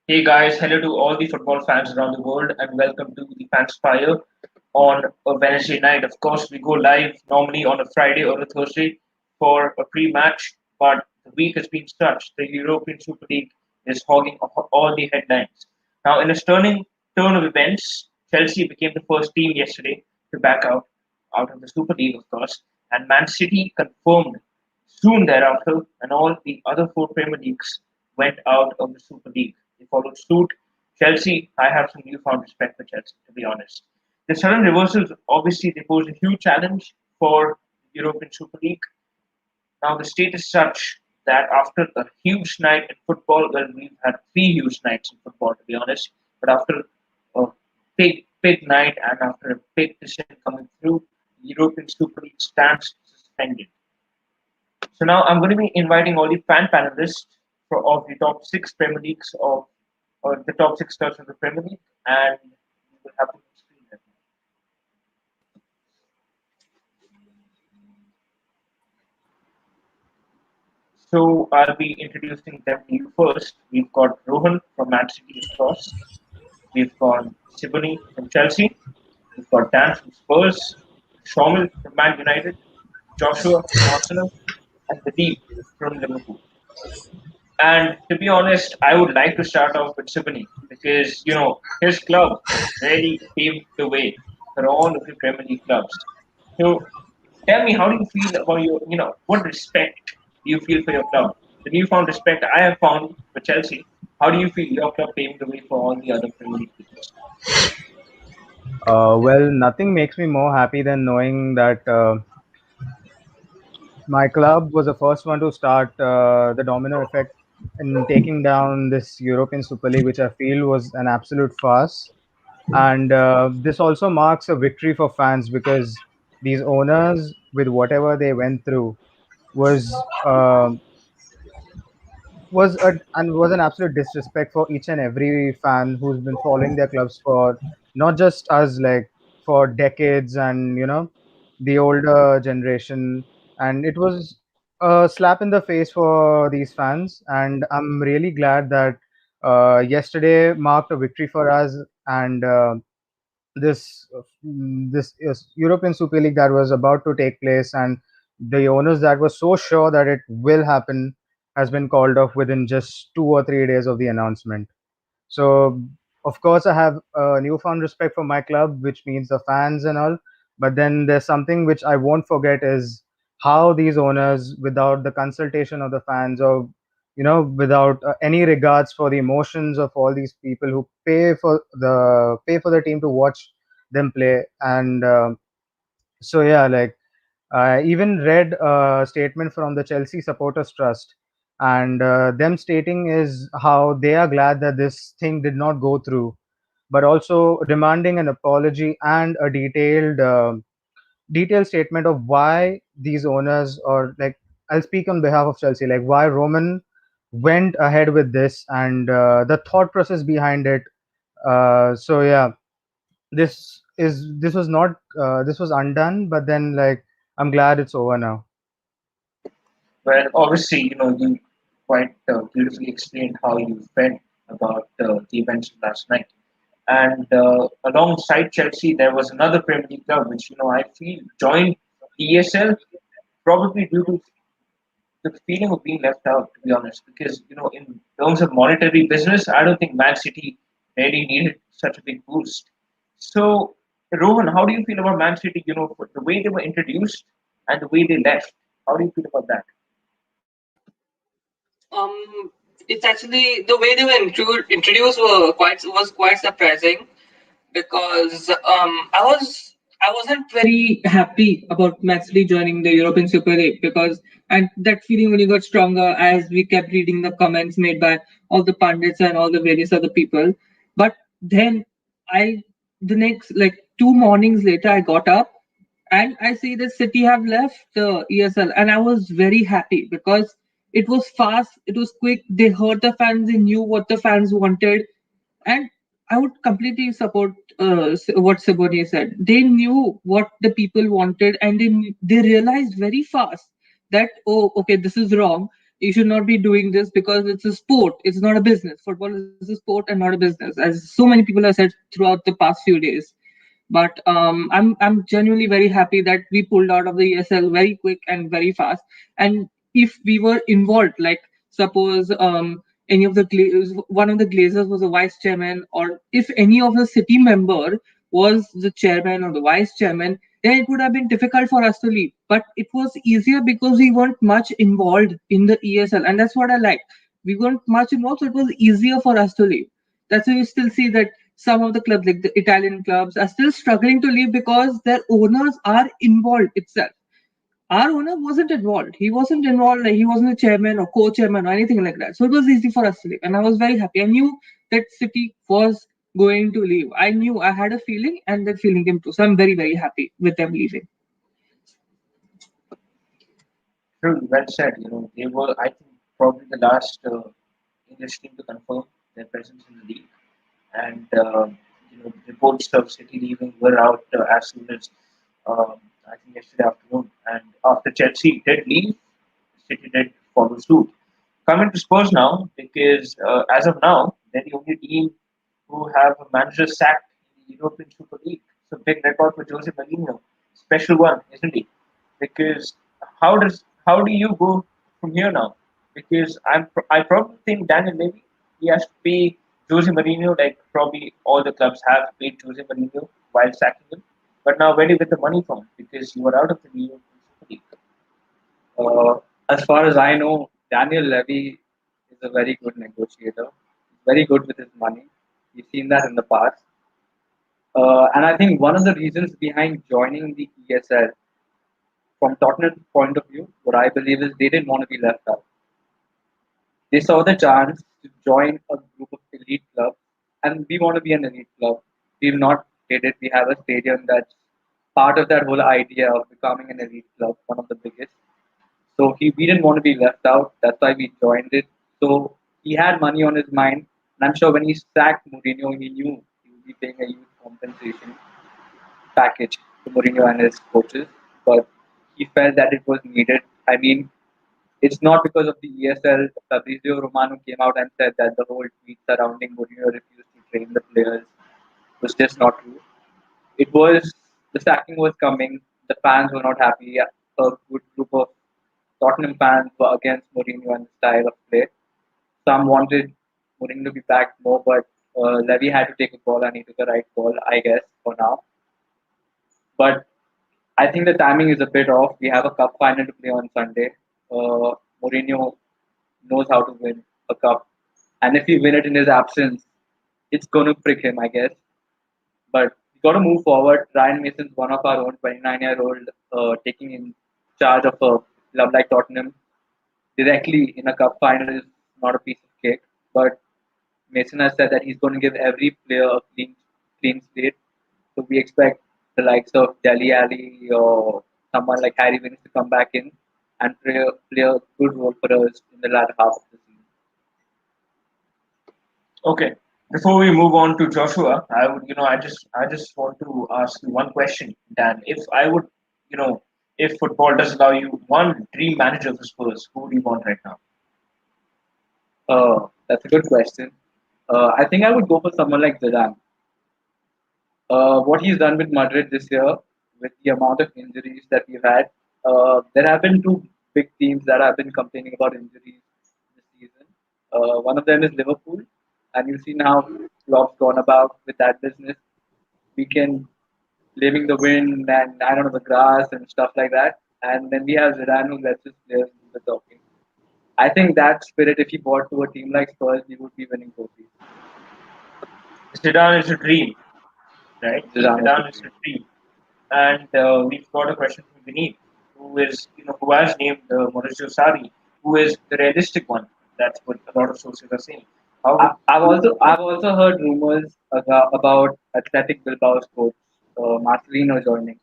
Hey guys, hello to all the football fans around the world and welcome to the Fanspire on a Wednesday night. Of course, we go live normally on a Friday or a Thursday for a pre-match, but the week has been such. The European Super League is hogging all the headlines. Now, in a stunning turn of events, Chelsea became the first team yesterday to back out of the Super League, of course, and Man City confirmed soon thereafter, and all the other four Premier Leagues went out of the Super League. They followed suit. Chelsea, I have some newfound respect for Chelsea, to be honest. The sudden reversals, obviously, they pose a huge challenge for the European Super League. Now, the state is such that after a huge night in football, well, we've had three huge nights in football, to be honest, but after a big night and after a big decision coming through, the European Super League stands suspended. So now I'm going to be inviting all the fan panelists of the top six Premier Leagues of or the top six clubs of the Premier League, and we will have them on screen right now. So I'll be introducing them to you first. We've got Rohan from Man City, of course. We've got Siboney from Chelsea. We've got Dan from Spurs, Shomil from Man United, Joshua from Arsenal, and Deep from Liverpool. And to be honest, I would like to start off with Siboney because his club really paved the way for all of the Premier League clubs. So tell me, how do you feel about what respect do you feel for your club? The newfound respect I have found for Chelsea. How do you feel your club paving the way for all the other Premier League teams? Well, nothing makes me more happy than knowing that my club was the first one to start the domino effect in taking down this European Super League, which I feel was an absolute farce. And this also marks a victory for fans because these owners, with whatever they went through, was was an absolute disrespect for each and every fan who's been following their clubs for not just us, like for decades, and the older generation. And it was a slap in the face for these fans, and I'm really glad that yesterday marked a victory for us. And this European Super League that was about to take place, and the owners that were so sure that it will happen has been called off within just 2 or 3 days of the announcement. So, of course, I have a newfound respect for my club, which means the fans and all. But then there's something which I won't forget is how these owners, without the consultation of the fans, or without any regards for the emotions of all these people who pay for the team to watch them play. And so yeah, like I even read a statement from the Chelsea Supporters Trust, and them stating is how they are glad that this thing did not go through, but also demanding an apology and a detailed statement of why these owners, or like I'll speak on behalf of Chelsea, like why Roman went ahead with this, and the thought process behind it. So yeah, this was not this was undone, but then like I'm glad it's over now. Well, obviously, you quite beautifully explained how you felt about the events of last night. And alongside Chelsea, there was another Premier League club which I feel joined ESL probably due to the feeling of being left out. To be honest, because in terms of monetary business, I don't think Man City really needed such a big boost. So, Rohan, how do you feel about Man City? For the way they were introduced and the way they left. How do you feel about that? Um, it's actually the way they were introduced was quite surprising because I wasn't very happy about Maxley joining the European Super League because and that feeling only got stronger as we kept reading the comments made by all the pundits and all the various other people. But then I the next like 2 mornings later I got up and I see that City have left the ESL, and I was very happy because it was fast, it was quick. They heard the fans, they knew what the fans wanted, and I would completely support what Siboney said. They knew what the people wanted, and they realized very fast that, oh, okay, this is wrong. you should not be doing this because it's a sport. It's not a business. Football is a sport and not a business, as so many people have said throughout the past few days. But I'm genuinely very happy that we pulled out of the ESL very quick and very fast. And if we were involved, like suppose any of the one of the Glazers was a vice chairman, or if any of the city member was the chairman or the vice chairman, then it would have been difficult for us to leave. But it was easier because we weren't much involved in the ESL, and that's what I like. We weren't much involved, so it was easier for us to leave. That's why you still see that some of the clubs, like the Italian clubs, are still struggling to leave because their owners are involved itself. Our owner wasn't involved. He wasn't involved, like he wasn't a chairman or co-chairman or anything like that. So it was easy for us to leave. And I was very happy. I knew that City was going to leave. I knew, I had a feeling, and that feeling came true. So I'm very, very happy with them leaving. True, well said. They were, I think, probably the last English team to confirm their presence in the league. And reports of City leaving were out as soon as I think yesterday afternoon. And after Chelsea did leave, City did follow suit. Coming to Spurs now, because as of now, they're the only team who have a manager sacked in the European Super League. So big record for Jose Mourinho, special one, isn't he? Because how do you go from here now? Because I probably think Daniel Levy, he has to pay Jose Mourinho like probably all the clubs have paid Jose Mourinho while sacking him. But now where do you get the money from? Because you are out of the European Super League. Uh, as far as I know, Daniel Levy is a very good negotiator. He's very good with his money. We've seen that in the past. And I think one of the reasons behind joining the ESL, from Tottenham's point of view, what I believe is they didn't want to be left out. They saw the chance to join a group of elite clubs, and we want to be an elite club. We've not did it. We have a stadium that's part of that whole idea of becoming an elite club, one of the biggest. So we didn't want to be left out. That's why we joined it. So he had money on his mind, and I'm sure when he sacked Mourinho, he knew he would be paying a huge compensation package to Mourinho and his coaches. But he felt that it was needed. I mean, it's not because of the ESL. Fabrizio Romano came out and said that the whole tweet surrounding Mourinho refused to train the players was just not true. It was the sacking was coming. The fans were not happy. A good group of Tottenham fans were against Mourinho and the style of play. Some wanted Mourinho to be back more, but Levy had to take a call and he took the right call, I guess, for now. But I think the timing is a bit off. We have a cup final to play on Sunday. Mourinho knows how to win a cup, and if we win it in his absence, it's going to prick him, I guess. But we got to move forward. Ryan Mason's one of our own 29-year-old taking in charge of a club like Tottenham directly in a cup final is not a piece of cake. But Mason has said that he's going to give every player a clean slate. So we expect the likes of Deli Ali or someone like Harry Winks to come back in and play a good role for us in the latter half of the season. Okay. Before we move on to Joshua, I just want to ask you one question, Dan. If I would, you know, if football does allow you one dream manager for Spurs, who do you want right now? That's a good question. I think I would go for someone like Zidane. What he's done with Madrid this year, with the amount of injuries that we've had, there have been two big teams that have been complaining about injuries this season. One of them is Liverpool, and you've seen how Klopp's gone about with that business. We can blaming the wind and I don't know the grass and stuff like that. And then we have Zidane who lets his players do the talking. I think that spirit, if he brought to a team like Spurs, we would be winning trophies. Zidane is a dream, right? Zidane is the Zidane is dream. a dream, and we've got a question from Vinny, who has named Mauricio Sarri, who is the realistic one. That's what a lot of sources are saying. How would I've also heard rumors about Athletic Bilbao's coach Marcelino joining,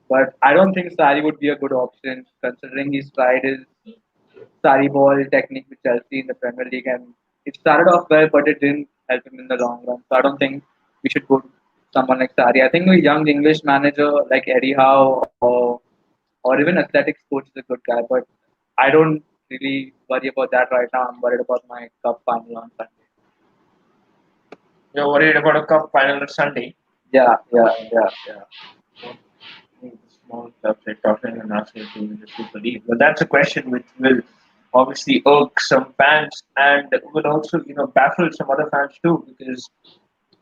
but I don't think Sarri would be a good option considering he's tried his Sarri ball technique with Chelsea in the Premier League, and it started off well, but it didn't help him in the long run. So I don't think we should go to someone like Sarri. I think a young English manager like Eddie Howe or even Athletics coach is a good guy, but I don't really worry about that right now. I'm worried about my cup final on Sunday. You're worried about a cup final on Sunday. Yeah, yeah, yeah, yeah. What make the small clubs like Tottenham and Arsenal to win the Super League? Well, that's a question which will obviously irk some fans and will also, baffle some other fans too. Because,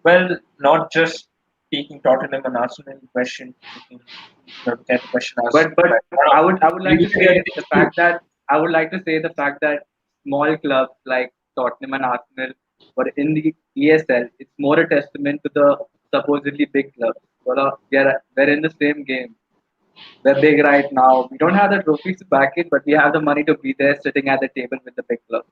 well, not just taking Tottenham and Arsenal in question, taking, get the question asked But by I would like to UK say things the too. fact that I would like to say the fact that small clubs like Tottenham and Arsenal were in the ESL. It's more a testament to the supposedly big clubs. We're in the same game. We're big right now. We don't have the trophies to back it, but we have the money to be there, sitting at the table with the big clubs.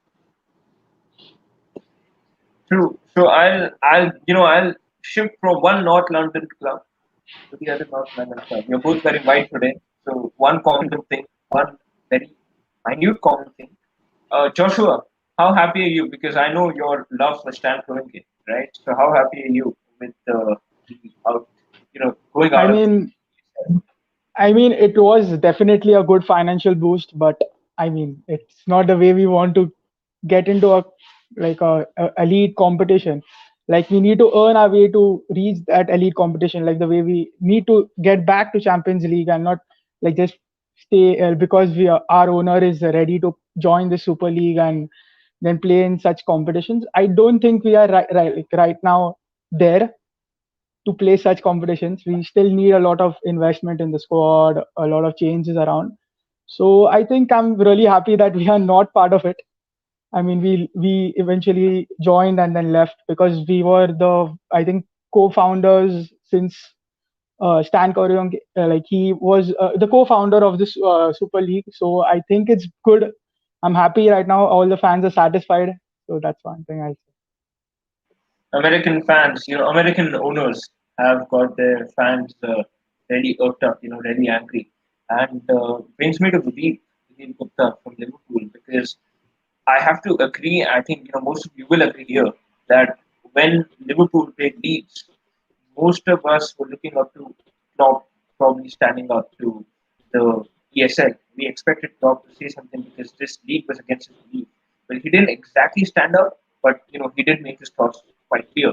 True. So I'll shift from one North London club to the other North London club. You're both wearing white today. So one common thing, one very minute common thing. Joshua, how happy are you? Because I know your love for Stan Kroenke, right? So how happy are you with the out, going I out of the mean, it was definitely a good financial boost, but it's not the way we want to get into a elite competition. Like we need to earn our way to reach that elite competition. Like the way we need to get back to Champions League and not like just stay because our owner is ready to join the Super League and then play in such competitions. I don't think we are right now there to play such competitions. We still need a lot of investment in the squad, a lot of changes around. So I think I'm really happy that we are not part of it. I mean, we eventually joined and then left because we were the I think co-founders since Stan Kroenke, like he was the co-founder of this Super League. So I think it's good. I'm happy right now. All the fans are satisfied. So that's one thing I'll say. American fans, American owners have got their fans really irked up, really angry. And brings me to Vivek Gupta from Liverpool, because I have to agree. I think most of you will agree here that when Liverpool played Leeds, most of us were looking up to Klopp, probably standing up to the ESL. We expected Klopp to say something because this league was against his belief. Well, he didn't exactly stand up, but he did make his thoughts quite clear.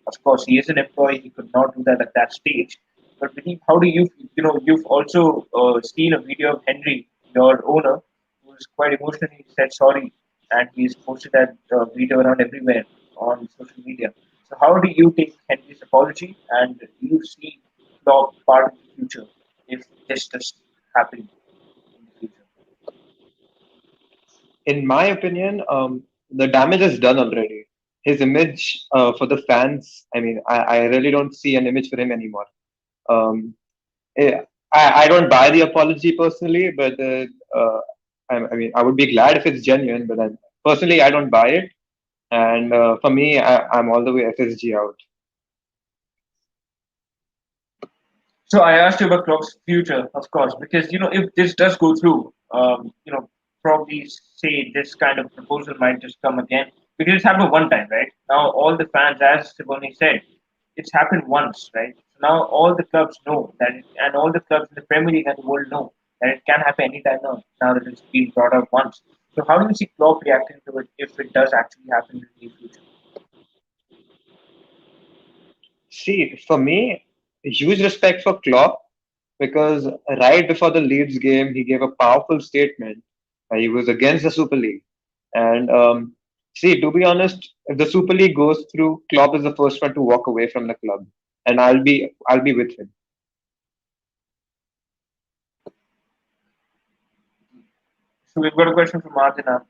Of course, he is an employee; he could not do that at that stage. But Vineet, how do you've also seen a video of Henry, your owner, who was quite emotionally said sorry, and he's posted that video around everywhere on social media. So how do you take Henry's apology, and do you see Klopp part of the future if this does happen in the future? In my opinion, the damage is done already. His image for the fans, I really don't see an image for him anymore. Um, eh, I don't buy the apology personally, but I would be glad if it's genuine, but personally, I don't buy it. And for me, I'm all the way FSG out. So I asked you about Klopp's future, of course, because if this does go through, probably say this kind of proposal might just come again because it's happened one time, right? Now all the fans, as Siboni said, it's happened once, right? So now all the clubs know that, and all the clubs in the Premier League and the world know that it can happen anytime now. Now that it's been brought up once. So how do you see Klopp reacting to it if it does actually happen in the near future? See, for me, huge respect for Klopp because right before the Leeds game, he gave a powerful statement. He was against the Super League. And see, to be honest, if the Super League goes through, Klopp is the first one to walk away from the club, and I'll be with him. So we've got a question from Martina.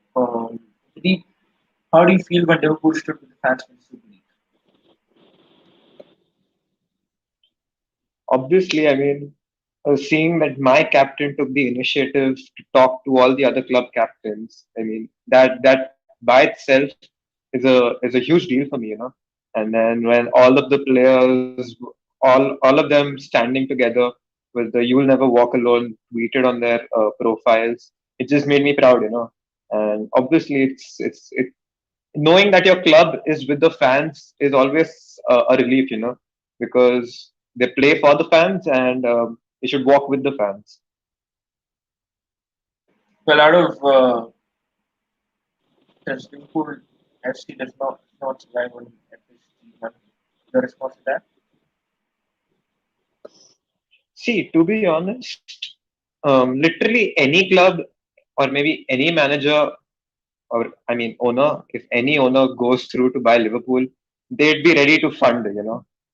Deep, how do you feel when Liverpool stood with the fans for the Super League? Obviously, seeing that my captain took the initiative to talk to all the other club captains, that by itself is a huge deal for me, And then when all of the players, all of them standing together with the "You will never walk alone" tweeted on their profiles, it just made me proud, And obviously, it knowing that your club is with the fans is always a relief, because they play for the fans and they should walk with the fans. Well, out of does Liverpool FC does not survive on FSG money? Your response to that? See, to be honest, literally any club or maybe any manager or I mean owner, if any owner goes through to buy Liverpool, they'd be ready to fund,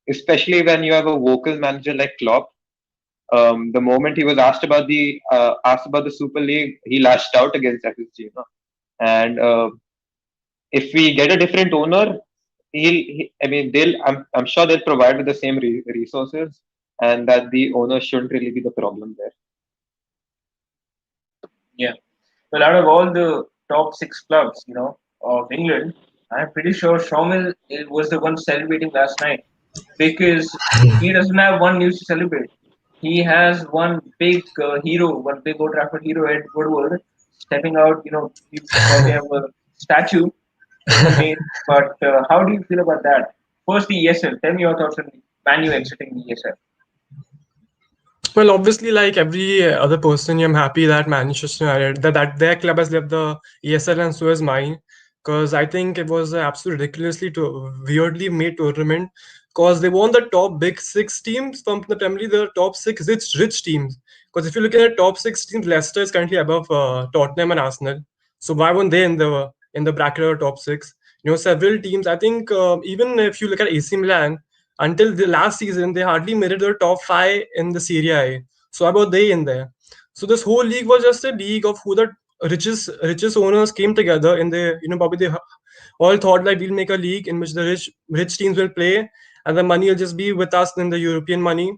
especially when you have a vocal manager like Klopp. The moment he was asked about the Super League, he lashed out against FSG, And if we get a different owner, I mean, I'm sure they'll provide with the same resources, and that the owner shouldn't really be the problem there. Yeah. Well, out of all the top six clubs, of England, I'm pretty sure Shawmill was the one celebrating last night because he doesn't have one news to celebrate. He has one big hero, one big Old Trafford hero, Ed Woodward, stepping out. He probably have a statue made. But how do you feel about that? First, the ESL. Tell me your thoughts on Man U exiting the ESL. Well, obviously, like every other person, I'm happy that Manchester United, that their club has left the ESL and so is mine. Because I think it was an absolutely ridiculously weirdly made tournament. Because they won the top big six teams from the Premier League, the top six rich teams. Because if you look at the top six teams, Leicester is currently above Tottenham and Arsenal. So why weren't they in the bracket or top six? Several teams. I think even if you look at AC Milan, until the last season, they hardly made it to the top five in the Serie A. So how about they in there? So this whole league was just a league of who the richest owners came together in the probably they all thought like we'll make a league in which the rich teams will play and the money will just be with us in the European money.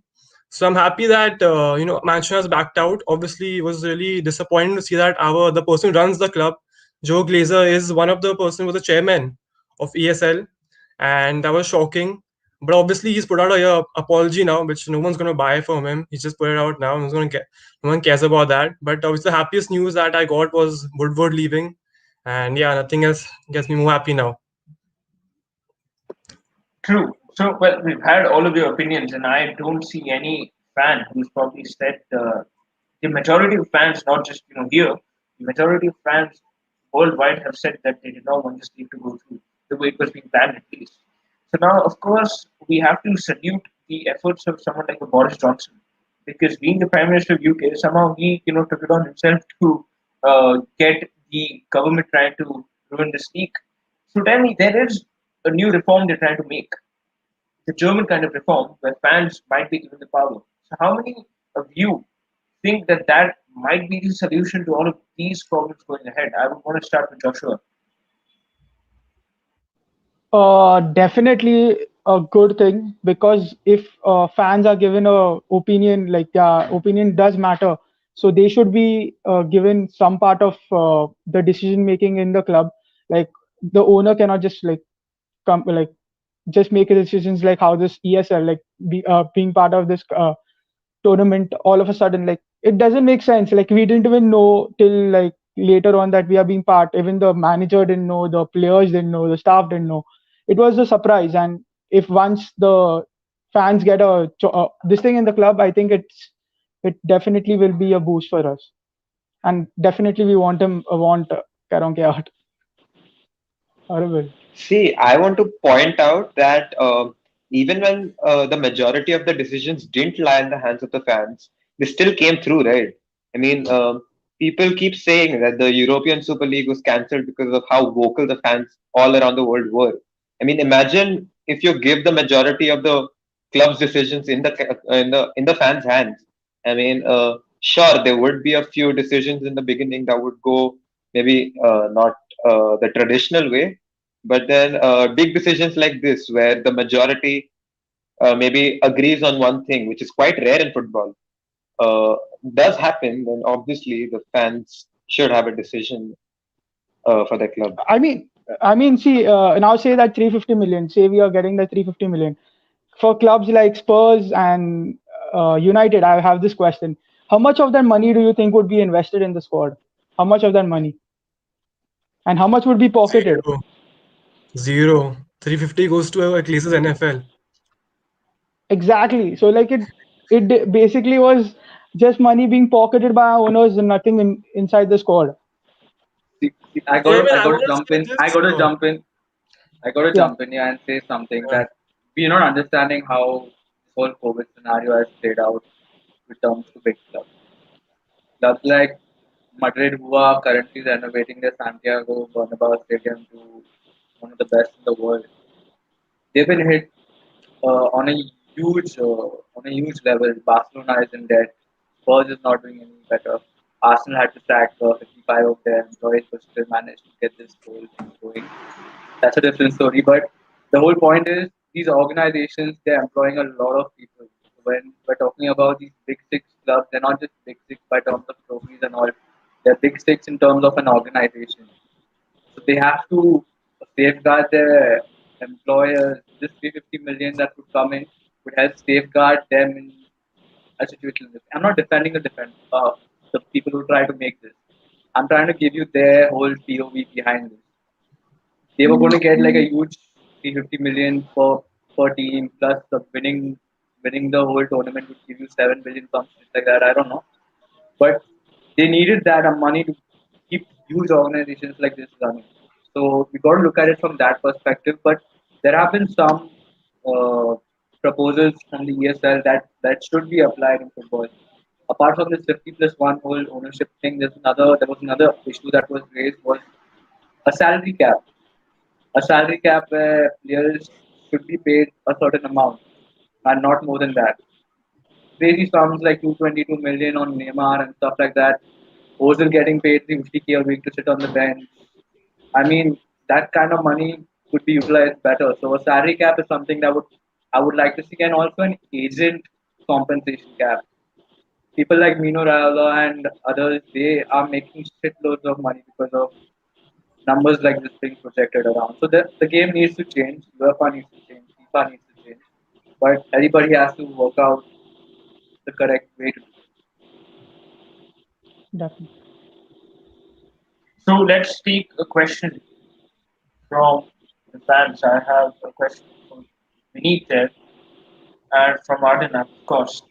So I'm happy that Manchester has backed out. Obviously, it was really disappointing to see that the person who runs the club, Joe Glazer, is one of the person who was the chairman of ESL, and that was shocking. But obviously, he's put out a apology now, which no one's going to buy from him. He's just put it out now. No one cares about that. But obviously, the happiest news that I got was Woodward leaving, and yeah, nothing else gets me more happy now. True. So, well, we've had all of your opinions, and I don't see any fan who's probably said the majority of fans, not just here, the majority of fans worldwide have said that they did not want this league to go through the way it was being planned at least. So now, of course, we have to salute the efforts of someone like a Boris Johnson, because being the Prime Minister of UK, somehow he took it on himself to get the government trying to ruin this league. So tell me, there is a new reform they're trying to make, the German kind of reform where fans might be given the power. So, how many of you think that that might be the solution to all of these problems going ahead? I would want to start with Joshua. Definitely a good thing, because if fans are given a opinion, like their opinion does matter, so they should be given some part of the decision making in the club. Like the owner cannot just like come like just make decisions like how this ESL being part of this tournament all of a sudden, like it doesn't make sense. Like we didn't even know till like later on that we are being part. Even the manager didn't know, the players didn't know, the staff didn't know. It was a surprise. And if once the fans get this thing in the club, I think it definitely will be a boost for us. And definitely we want Karonke out. Horrible. See, I want to point out that even when the majority of the decisions didn't lie in the hands of the fans, they still came through, right? I mean, people keep saying that the European Super League was cancelled because of how vocal the fans all around the world were. I mean, imagine if you give the majority of the club's decisions in the fans' hands. I mean, sure, there would be a few decisions in the beginning that would go maybe not the traditional way, but then big decisions like this, where the majority maybe agrees on one thing, which is quite rare in football, uh, does happen, then obviously the fans should have a decision for their club. I mean, see, now say that 350 million. Say we are getting the 350 million for clubs like Spurs and United. I have this question: how much of that money do you think would be invested in the squad? How much of that money, and how much would be pocketed? Zero, zero. 350 goes to at least NFL. Exactly. So like it basically was just money being pocketed by our owners and nothing inside the squad. See, I Yeah, gotta, even I I gotta want to jump say in. I this. gotta jump in. I gotta Yeah, jump in here and say something Yeah. that we're not understanding how this whole COVID scenario has played out with terms to big clubs. Clubs like Madrid, who are currently renovating their Santiago Bernabeu Stadium to one of the best in the world, they've been hit on a huge level. Barcelona is in debt. Spurs is not doing any better. Arsenal had to sack 55 of their employees, but still managed to get this whole thing going. That's a different story. But the whole point is these organizations, they're employing a lot of people. When we're talking about these big six clubs, they're not just big six by terms of trophies and all. They're big six in terms of an organization. So they have to safeguard their employers. This 350 million that would come in would help safeguard them in a situation like this. I'm not defending the people who try to make this. I'm trying to give you their whole POV behind this. They were going to get like a huge 350 million per team plus the winning the whole tournament would give you 7 billion something like that. I don't know, but they needed that money to keep huge organizations like this running. So we got to look at it from that perspective. But there have been some uh, proposals from the ESL that should be applied in football. Apart from this 50 plus one whole ownership thing, there was another issue that was raised was a salary cap. A salary cap where players should be paid a certain amount and not more than that. Crazy sums like 222 million on Neymar and stuff like that. Ozil getting paid 350K a week to sit on the bench. I mean, that kind of money could be utilized better. So a salary cap is something that would I would like to see, and also an agent compensation cap. People like Mino Raiola and others, they are making shitloads of money because of numbers like this being projected around. So the game needs to change. UEFA needs to change. FIFA needs to change. But everybody has to work out the correct way to do it. definitely. So let's take a question from the fans. I have a question from Vineet there and from Arden, of course.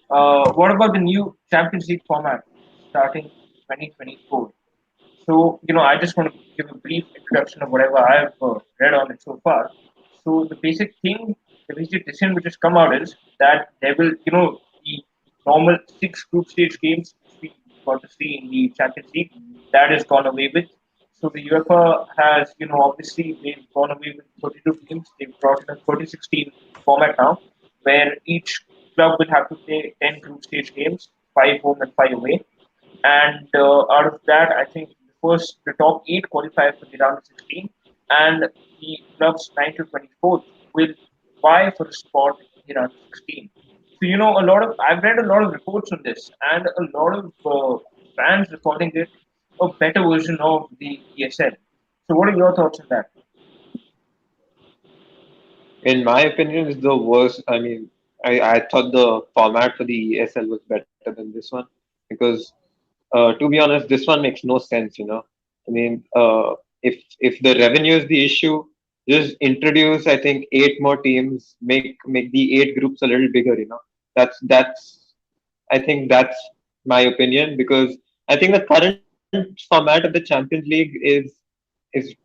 What about the new Champions League format starting 2024? So, I just want to give a brief introduction of whatever I've read on it so far. So, the basic decision which has come out is that there will, the normal six group stage games which we got to see in the Champions League, that is gone away with. So, the UEFA has, obviously they've gone away with 32 teams. They've brought in a 30-16 format now, where each club will have to play 10 group stage games, five home and five away, and out of that, I think the top eight qualify for the round of 16, and the clubs 9 to 24 will vie for a spot in the round of 16. So I've read a lot of reports on this, and a lot of fans are calling it a better version of the ESL. So, what are your thoughts on that? In my opinion, it's the worst. I mean, I thought the format for the ESL was better than this one because, to be honest, this one makes no sense. I mean, if the revenue is the issue, just introduce. I think eight more teams, make the eight groups a little bigger. That's I think that's my opinion because I think the current format of the Champions League is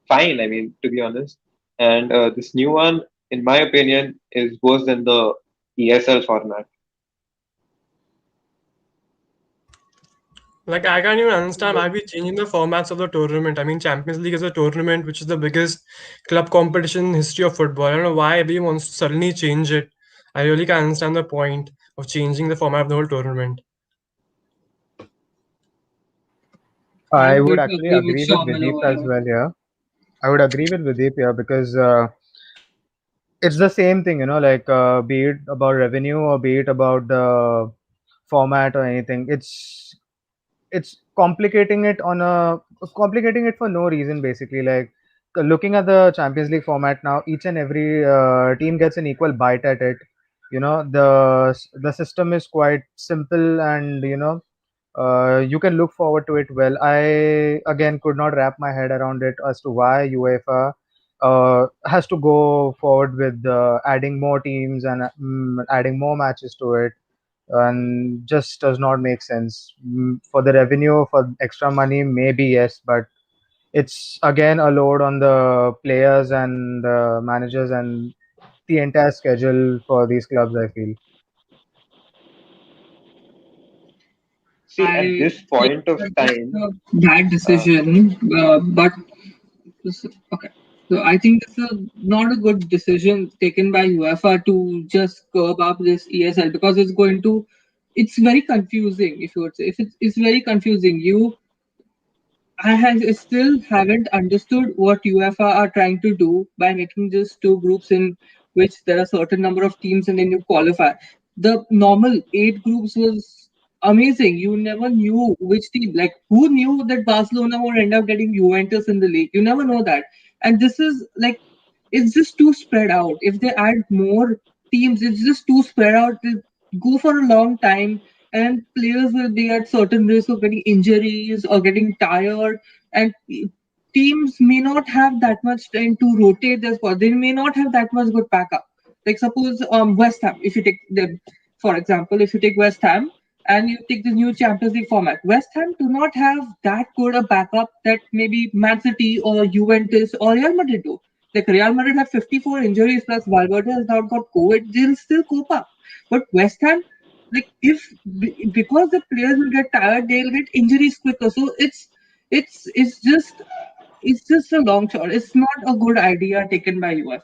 fine. I mean, to be honest, and this new one, in my opinion, is worse than the ESL format. Like I can't even understand why we changing the formats of the tournament. I mean, Champions League is a tournament which is the biggest club competition in history of football. I don't know why everyone wants to suddenly change it. I really can't understand the point of changing the format of the whole tournament. I I would would like to actually agree with agree with Shauman Videep over as here. well here. I would agree with Videep here because it's the same thing, be it about revenue or be it about the format or anything. It's complicating it for no reason basically. Like looking at the Champions League format now, each and every team gets an equal bite at it. The system is quite simple, and you can look forward to it. Well, I again could not wrap my head around it as to why UEFA has to go forward with adding more teams and adding more matches to it, and just does not make sense. For the revenue, for extra money, maybe yes, but it's again a load on the players and the managers and the entire schedule for these clubs, I feel. See, at I this think point of that this is time, a bad uh, decision, but okay. So I think this is not a good decision taken by UEFA to just curb up this ESL because it's going to, it's very confusing. If you would say, if it's very confusing. I still haven't understood what UEFA are trying to do by making just two groups in which there are certain number of teams and then you qualify. The normal eight groups was amazing. You never knew which team, like who knew that Barcelona would end up getting Juventus in the league. You never know that. And this is like it's just too spread out. If they add more teams, it's just too spread out. They go for a long time, and players will be at certain risk of getting injuries or getting tired. And teams may not have that much time to rotate their squad. They may not have that much good backup. Like suppose West Ham, if you take them for example, if you take West Ham and you take the new Champions League format, West Ham do not have that good a backup that maybe Man City or Juventus or Real Madrid do. Like Real Madrid have 54 injuries plus Valverde has now got COVID, they'll still cope up. But West Ham, like if because the players will get tired, they'll get injuries quicker. So it's just a long shot. It's not a good idea taken by UEFA.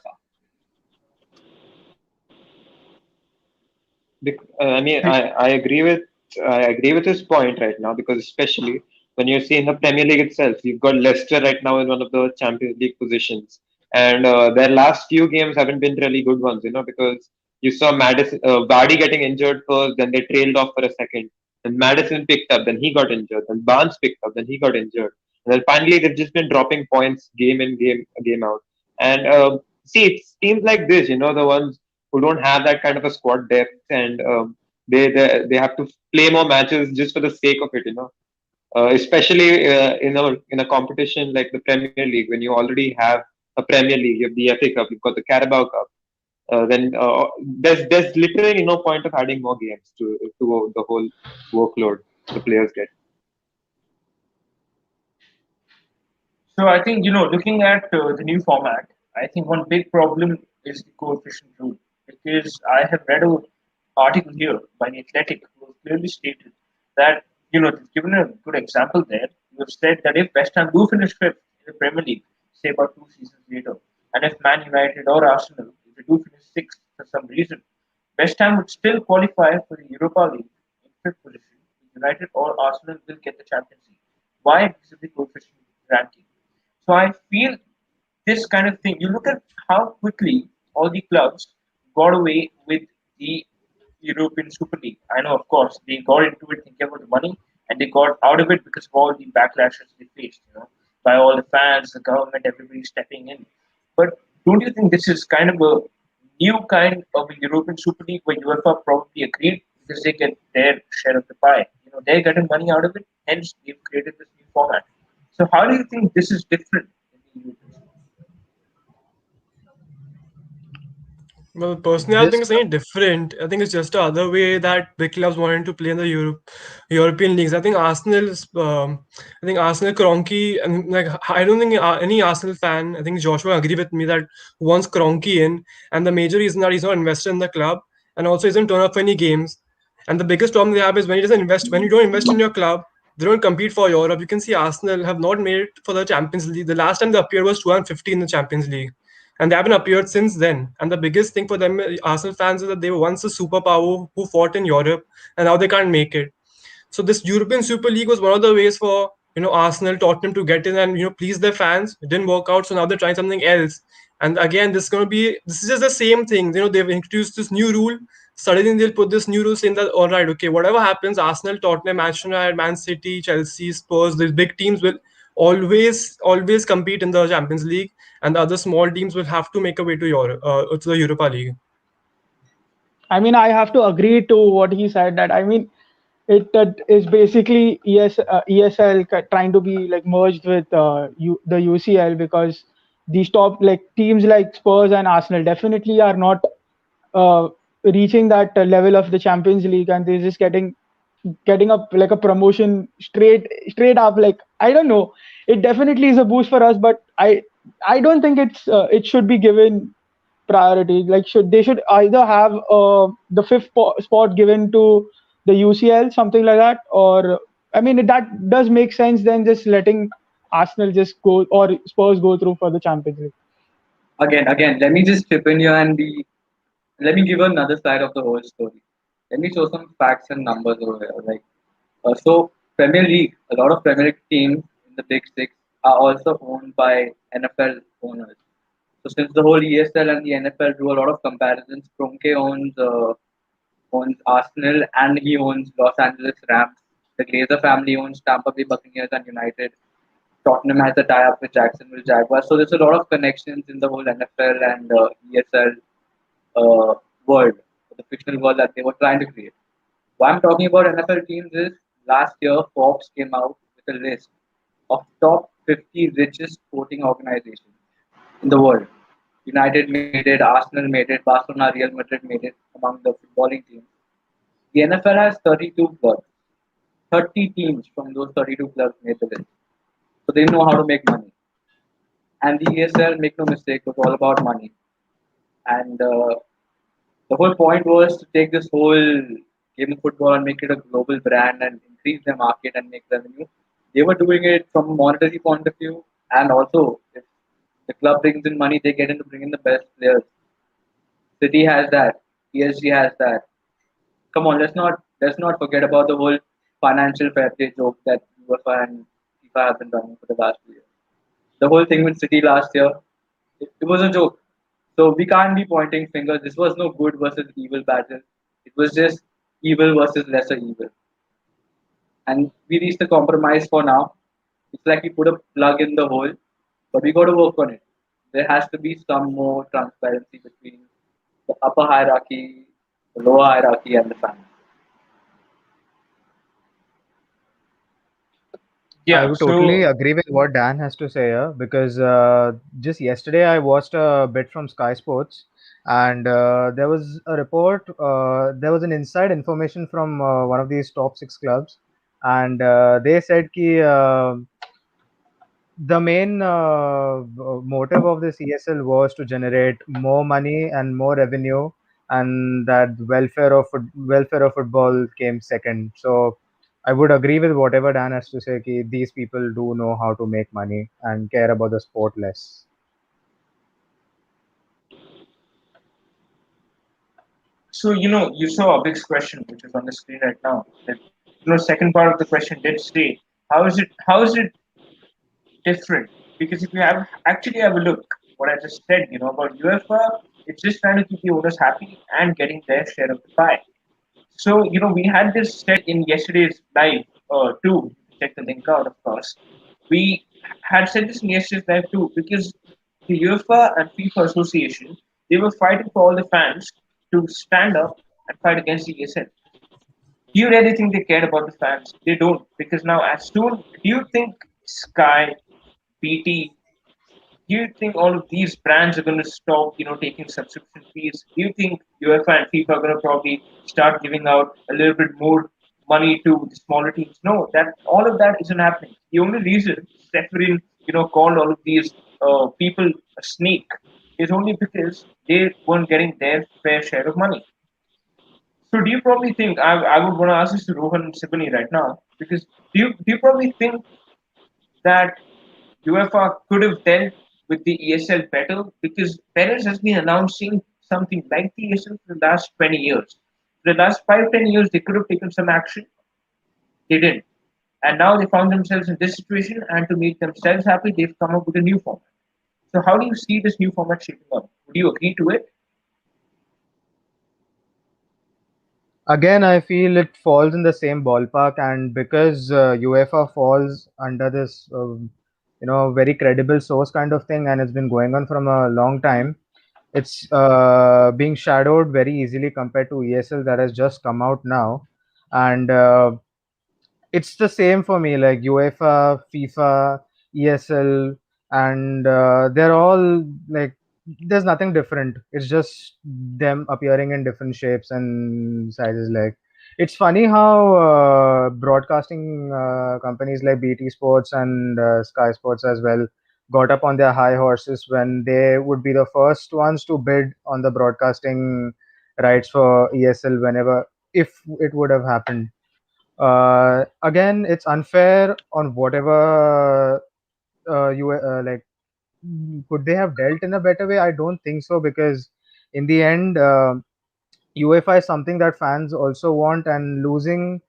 I mean, I agree with his point right now because especially when you see in the Premier League itself, you've got Leicester right now in one of the Champions League positions, and their last few games haven't been really good ones, because you saw Vardy getting injured first, then they trailed off for a second, then Madison picked up, then he got injured, then Barnes picked up, then he got injured, and then finally they've just been dropping points game in game out, and see it's teams like this, the ones who don't have that kind of a squad depth and they have to play more matches just for the sake of it. Especially in a competition like the Premier League when you already have a Premier League, you have the FA Cup, you've got the Carabao Cup. Then there's literally no point of adding more games to the whole workload the players get. So I think, looking at the new format, I think one big problem is the coefficient rule. Because I have read an article here by the Athletic who have clearly stated that, they've given a good example there. You have said that if West Ham do finish fifth in the Premier League, say about 2 seasons later, and if Man United or Arsenal, if they do finish sixth for some reason, West Ham would still qualify for the Europa League in fifth position. United or Arsenal will get the Champions League. Why? Because of the coefficient ranking. So I feel this kind of thing. You look at how quickly all the clubs got away with the European Super League. I know, of course, they got into it thinking about the money, and they got out of it because of all the backlashes they faced. By all the fans, the government, everybody stepping in. But don't you think this is kind of a new kind of a European Super League where UEFA probably agreed because they get their share of the pie? They're getting money out of it, hence they've created this new format. So how do you think this is different in the European Super Well, personally, I don't This think it's any different. I think it's just the other way that big clubs wanted to play in the European leagues. I think Arsenal Kroenke, and like I don't think any Arsenal fan. I think Joshua agree with me that wants Kroenke in, and the major reason that he's not invested in the club, and also isn't turn up for any games. And the biggest problem they have is when he doesn't invest. When you don't invest in your club, they don't compete for Europe. You can see Arsenal have not made it for the Champions League. The last time they appeared was 2015 in the Champions League, and they haven't appeared since then. And the biggest thing for them, Arsenal fans, is that they were once a superpower who fought in Europe, and now they can't make it. So this European Super League was one of the ways for Arsenal, Tottenham to get in and please their fans. It didn't work out, so now they're trying something else. And again, this is just the same thing. They've introduced this new rule. Suddenly they'll put this new rule saying that all right, okay, whatever happens, Arsenal, Tottenham, Manchester United, Man City, Chelsea, Spurs, these big teams will always compete in the Champions League, and the other small teams will have to make a way to to the Europa League. I mean, I have to agree to what he said. That I mean, it is basically ESL trying to be like merged with the UCL, because these top like teams like Spurs and Arsenal definitely are not uh, reaching that level of the Champions League, and they're just getting up like a promotion straight up. Like I don't know, it definitely is a boost for us. But I don't think it should be given priority. Like should they should either have the fifth spot given to the UCL, something like that, or I mean that does make sense than just letting Arsenal just go or Spurs go through for the Champions League. Again, let me just chip in here and let me give another side of the whole story. Let me show some facts and numbers over here. Like, so Premier League, a lot of Premier League teams in the Big Six are also owned by NFL owners. So since the whole ESL and the NFL do a lot of comparisons, Kroenke owns Arsenal and he owns Los Angeles Rams. The Glazer family owns Tampa Bay Buccaneers and United. Tottenham has a tie-up with Jacksonville Jaguars. So there's a lot of connections in the whole NFL and ESL world, the fictional world that they were trying to create. Why I'm talking about NFL teams is last year Forbes came out with a list of top 50 richest sporting organizations in the world. United made it, Arsenal made it, Barcelona, Real Madrid made it among the footballing teams. The NFL has 32 clubs. 30 teams from those 32 clubs made the list. So they know how to make money. And the ESL, make no mistake, was all about money. And the whole point was to take this whole game of football and make it a global brand and increase their market and make revenue. They were doing it from a monetary point of view, and also if the club brings in money, they get in to bring in the best players. City has that, PSG has that. Come on, let's not forget about the whole financial fair play joke that UEFA and FIFA have been running for the last 2 years. The whole thing with City last year, it was a joke. So we can't be pointing fingers. This was no good versus evil battle. It was just evil versus lesser evil. And we reached a compromise for now. It's like we put a plug in the hole, but we got to work on it. There has to be some more transparency between the upper hierarchy, the lower hierarchy, and the fans. I Yeah. would totally So agree with what Dan has to say here because just yesterday I watched a bit from Sky Sports, and there was a report. There was an inside information from one of these top six clubs, and they said ki the main motive of this ESL was to generate more money and more revenue, and that welfare of football came second. So I would agree with whatever Dan has to say. Ki these people do know how to make money and care about the sport less. so you saw a big question which is on the screen right now. That second part of the question did say how is it different? Because if you have a look, what I just said, about UEFA, it's just trying to keep the owners happy and getting their share of the pie. So, we had this said in yesterday's live too. Check the link out, of course. We had said this in yesterday's live too because the UEFA and FIFA Association, they were fighting for all the fans to stand up and fight against the ESL. Do you really think they cared about the fans? They don't, because now as soon, do you think Sky, BT, do you think all of these brands are going to stop, taking subscription fees? Do you think UEFA and FIFA are going to probably start giving out a little bit more money to the smaller teams? No, that all of that isn't happening. The only reason Seferin, called all of these people a snake is only because they weren't getting their fair share of money. So do you probably think I would want to ask this to Rohan Sibani right now because do you probably think that UEFA could have dealt with the ESL better because Perez has been announcing something like the ESL for the last 20 years. For the last 5, 10 years, they could have taken some action. They didn't. And now they found themselves in this situation, and to make themselves happy, they've come up with a new format. So, how do you see this new format shaping up? Would you agree to it? Again, I feel it falls in the same ballpark, and because UEFA falls under this, very credible source kind of thing, and it's been going on from a long time. It's being shadowed very easily compared to ESL that has just come out now, and it's the same for me. Like UEFA, FIFA, ESL, and they're all like there's nothing different. It's just them appearing in different shapes and sizes. Like It's funny how broadcasting companies like BT Sports and Sky Sports as well got up on their high horses when they would be the first ones to bid on the broadcasting rights for ESL whenever, if it would have happened. Again, it's unfair on whatever you like. Could they have dealt in a better way? I don't think so, because in the end, UEFA is something that fans also want, and losing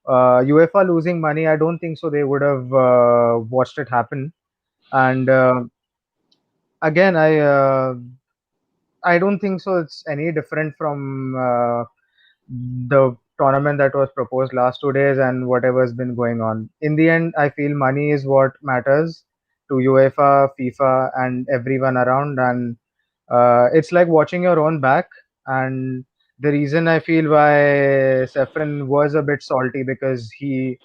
UEFA losing money, I don't think so. They would have watched it happen. And again, I don't think so. It's any different from the tournament that was proposed last 2 days and whatever's been going on. In the end, I feel money is what matters to UEFA, FIFA, and everyone around. And it's like watching your own back. And the reason I feel why Sefrin was a bit salty, because he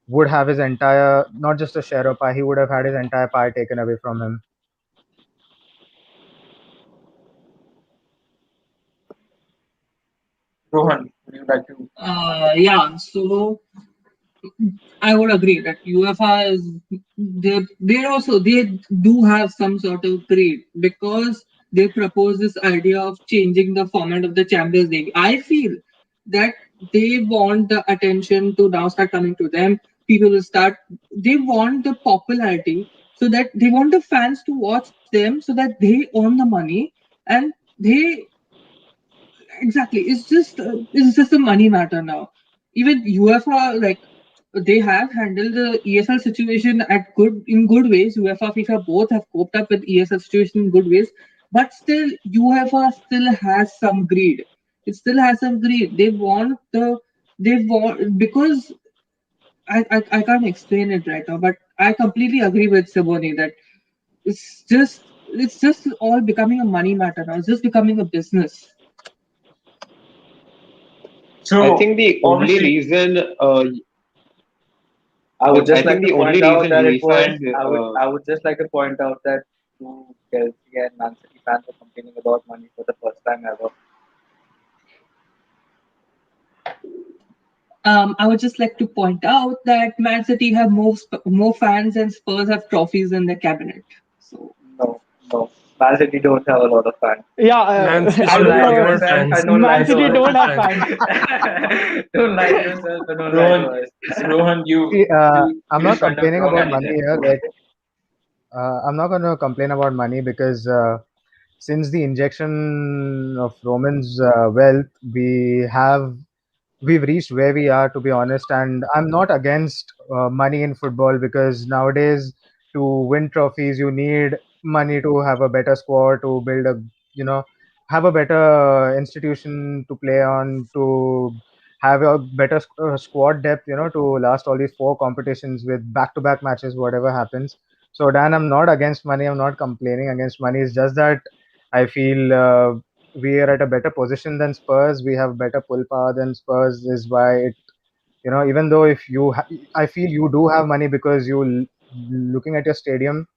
would have his entire, not just a share of pie, he would have had his entire pie taken away from him. Rohan, would you like to? Yeah, so I would agree that UEFA is they do have some sort of greed because they propose this idea of changing the format of the Champions League. I feel that they want the attention to now start coming to them. People will start. They want the popularity so that they want the fans to watch them so that they earn the money and they exactly. It's just a money matter now. Even UEFA they have handled the ESL situation at good in good ways. UEFA, FIFA both have coped up with ESL situation in good ways, but still UEFA still has some greed. It still has some greed. They want because I can't explain it right now, but I completely agree with Saboni that it's just all becoming a money matter now. It's just becoming a business. I So think the only obviously, reason, I would I just like think to the point only out reason that it UEFA was. and I would just like to point out that two Chelsea and Man City fans are complaining about money for the first time ever. I would just like to point out that Man City have more fans and Spurs have trophies in their cabinet. So No, no. Man City don't have a lot of fans. Yeah, Man City I should Don't have don't lie to got know. more yourself fans. and don't lie Man to City Should us. have don't more have fans. fans. Don't lie to yourself and don't lie to Rohan, us. Rohan, See, you I'm not just went up complaining wrong about alley money there. here. Like, I'm not going to complain about money, because since the injection of Roman's wealth, we've reached where we are, to be honest. And I'm not against money in football, because nowadays, to win trophies you need money, to have a better squad, to build a, you know, have a better institution to play on, to have a better squad depth, to last all these four competitions with back to back matches, whatever happens. So Dan, I'm not against money, I'm not complaining against money. It's just that I feel we are at a better position than Spurs. We have better pull power than Spurs. Is why it, even though if I feel you do have money, because looking at your stadium,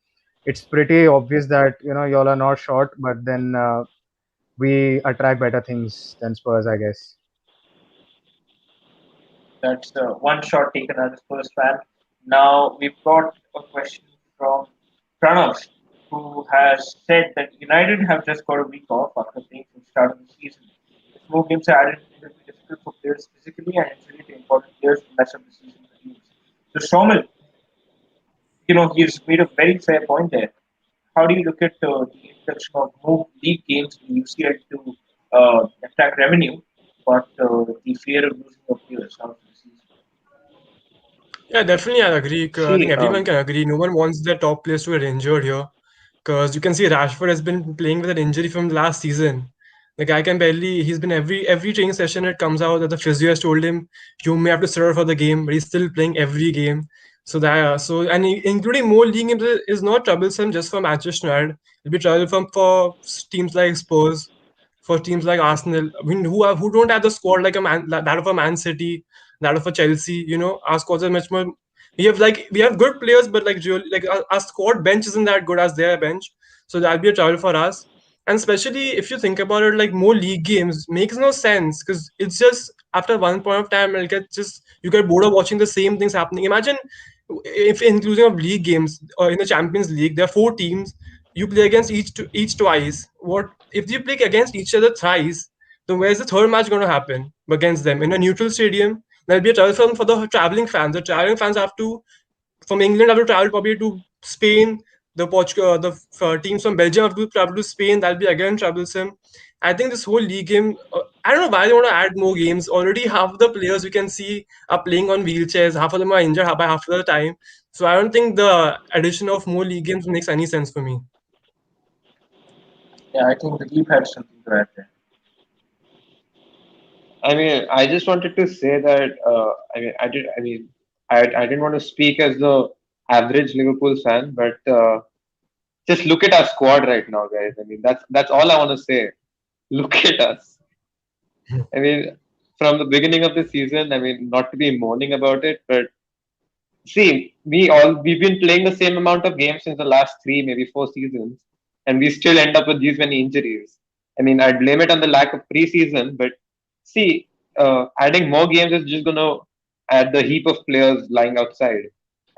it's pretty obvious that y'all are not short. But then we attract better things than Spurs, I guess. That's one shot taken as a Spurs fan. Now we've got a question from Pranav, who has said that United have just got a week off after playing from the start of the season. If more games are added, it will be difficult for players physically and injury to important players to mess up the season for teams. So Shomil, he's made a very fair point there. How do you look at the introduction of more league games in UCL to attract revenue, but the fear of losing your players out of the season? Yeah, definitely, I agree. I think see, everyone can agree. No one wants their top players to get injured here. Because you can see Rashford has been playing with an injury from last season. The guy can barely. He's been every training session. It comes out that the physio has told him you may have to sit out for the game, but he's still playing every game. So including more league games is not troublesome just for Manchester United. It'll be troublesome for teams like Spurs, for teams like Arsenal. I mean, who don't have the squad like that of a Man City, that of a Chelsea. Our squads are much more. We have good players, but like our squad bench isn't that good as their bench, so that'll be a trouble for us. And especially if you think about it, like more league games makes no sense because it's just after one point of time, like it just you get bored of watching the same things happening. Imagine if inclusion of league games or in the Champions League, there are four teams. You play against each twice. What if you play against each other thrice? Then where's the third match going to happen against them in a neutral stadium? There'll be a trouble for the traveling fans. The traveling fans have to from England have to travel probably to Spain. The Portugal, the teams from Belgium have to travel to Spain. That'll be again troublesome. I think this whole league game. I don't know why they want to add more games. Already half the players we can see are playing on wheelchairs. Half of them are injured by half of the time. So I don't think the addition of more league games makes any sense for me. Yeah, I think the Deep had something to add there. I mean, I just wanted to say that I didn't want to speak as the average Liverpool fan, but just look at our squad right now, guys. I mean, that's all I want to say. Look at us. I mean, from the beginning of the season, I mean, not to be moaning about it, but see, we've been playing the same amount of games since the last three, maybe 4 seasons, and we still end up with these many injuries. I mean, I'd blame it on the lack of preseason, but see, adding more games is just going to add the heap of players lying outside,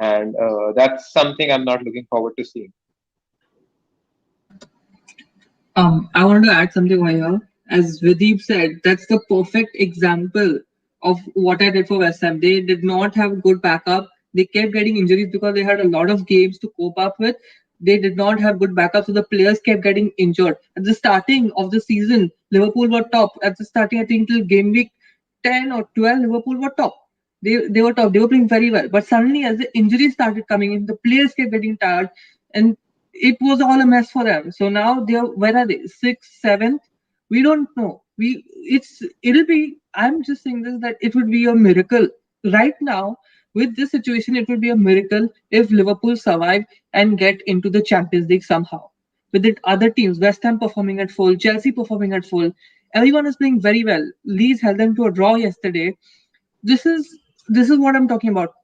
and that's something I'm not looking forward to seeing. I wanted to add something over here. As Videep said, that's the perfect example of what I did for West Ham. They did not have good backup. They kept getting injuries because they had a lot of games to cope up with. They did not have good backup, so the players kept getting injured. At the starting of the season, Liverpool were top. At the starting, I think till game week 10 or 12, Liverpool were top. They were top. They were playing very well. But suddenly, as the injuries started coming in, the players kept getting tired, and it was all a mess for them. So now they're where are they? Sixth, seventh? We don't know. It'll be. I'm just saying this that it would be a miracle right now with this situation. It would be a miracle if Liverpool survive and get into the Champions League somehow. With the other teams, West Ham performing at full, Chelsea performing at full, everyone is playing very well. Leeds held them to a draw yesterday. This is what I'm talking about.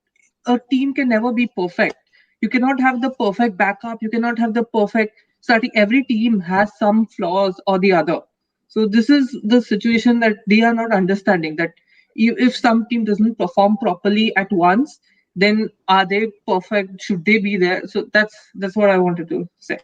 A team can never be perfect. You cannot have the perfect backup. You cannot have the perfect starting. Every team has some flaws or the other. So this is the situation that they are not understanding. That if some team doesn't perform properly at once, then are they perfect? Should they be there? So that's what I wanted to say.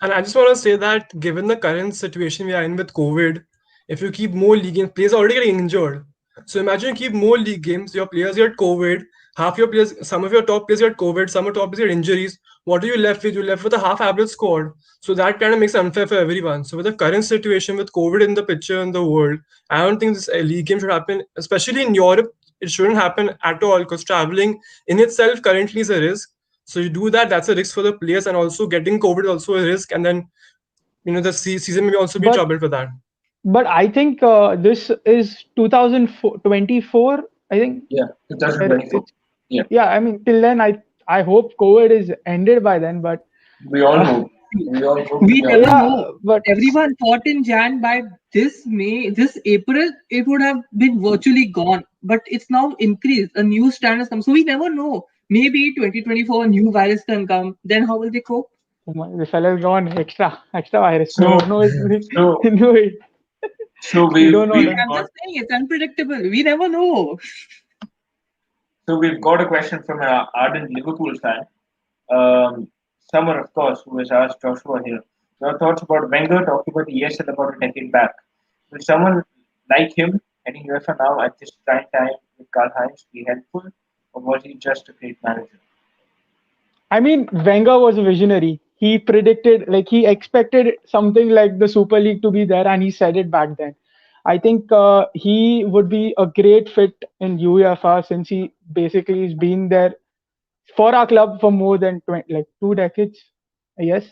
And I just want to say that given the current situation we are in with COVID, if you keep more league games, players are already getting injured. So imagine you keep more league games, your players get COVID, half your players, some of your top players get COVID, some of your top players get injuries. What are you left with? You're left with a half average squad. So that kind of makes it unfair for everyone. So with the current situation with COVID in the picture in the world, I don't think this league game should happen, especially in Europe. It shouldn't happen at all because traveling in itself currently is a risk. So you do that, that's a risk for the players, and also getting COVID is also a risk. And then the season may also be But troubled for that. I think this is 2024. I think Yeah, it's 2024. Yeah, yeah. I mean, till then, I hope COVID is ended by then. But we all uh, hope. We all hope We together. never yeah, know. but Everyone thought in Jan by this May, this April, it would have been virtually gone. But it's now increased. A new strand has come. So we never know. Maybe 2024, a new virus can come. Then how will they cope? oh my, the fella's gone extra virus. No, So, no, so, no, so we we've don't know we've that. I'm got just saying it's unpredictable. We never know. so we've got a question from an ardent Liverpool fan. Someone, of course, who has asked Joshua here. Your thoughts about Wenger talking about the ESL about a decade back? Will someone like him heading UEFA now at this prime time with Karl Heinz be helpful, or was he just a great manager? I mean, Wenger was a visionary. He predicted, like, he expected something like the Super League to be there, and he said it back then. I think he would be a great fit in UEFA since he basically has been there for our club for more than 20, like 2 decades. Yes,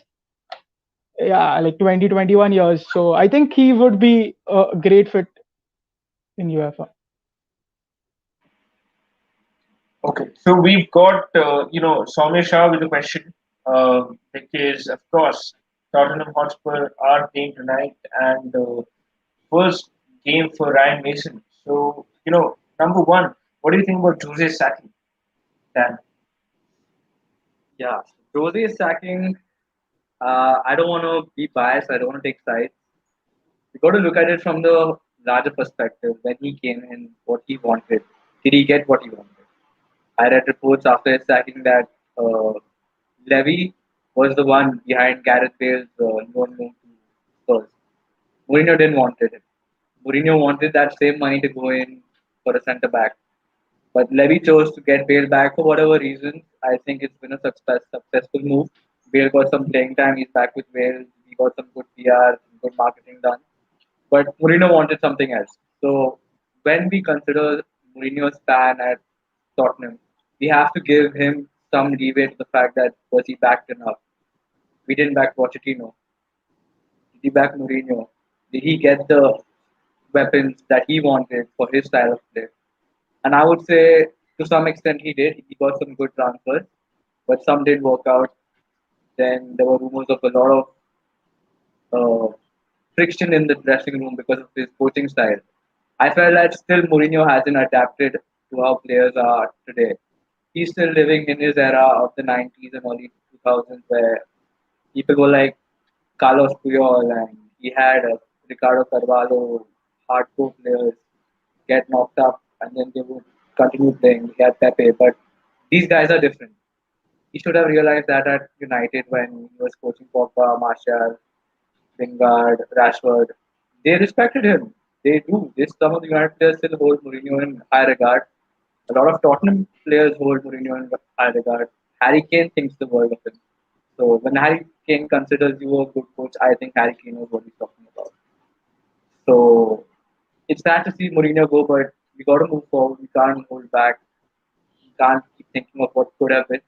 yeah, like 20, 21 years. So I think he would be a great fit in UEFA. Okay, so we've got Soumya Shah with a question because of course Tottenham Hotspur are playing tonight and first game for Ryan Mason. So number one, what do you think about Jose sacking Dan? Yeah, Jose is sacking. I don't want to be biased. I don't want to take sides. You got to look at it from the larger perspective. When he came in, what he wanted, did he get what he wanted? I read reports after his sacking that uh, Levy was the one behind Gareth Bale's loan move to Spurs. Mourinho didn't want it. Mourinho wanted that same money to go in for a centre back. But Levy chose to get Bale back for whatever reason. I think it's been a successful move. Bale got some playing time. He's back with Wales. He got some good PR, some good marketing done. But Mourinho wanted something else. So when we consider Mourinho's span at Tottenham, we have to give him some leeway to the fact that was he backed enough? We didn't back Pochettino. Did he back Mourinho? Did he get the weapons that he wanted for his style of play? And I would say to some extent he did. He got some good transfers, but some didn't work out. Then there were rumors of a lot of friction in the dressing room because of his coaching style. I felt that still Mourinho hasn't adapted to how players are today. He's still living in his era of the 90s and early 2000s where people were like Carlos Puyol and he had Ricardo Carvalho, hardcore players get knocked up and then they would continue playing. He had Pepe, but these guys are different. He should have realized that at United when he was coaching Pogba, Martial, Lingard, Rashford. They respected him. They do. This some of the United players still hold Mourinho in high regard. A lot of Tottenham players hold Mourinho in high regard. Harry Kane thinks the world of him. So when Harry Kane considers you a good coach, I think Harry Kane knows what he's talking about. So it's sad to see Mourinho go, but we got to move forward. We can't hold back. We can't keep thinking of what could have been.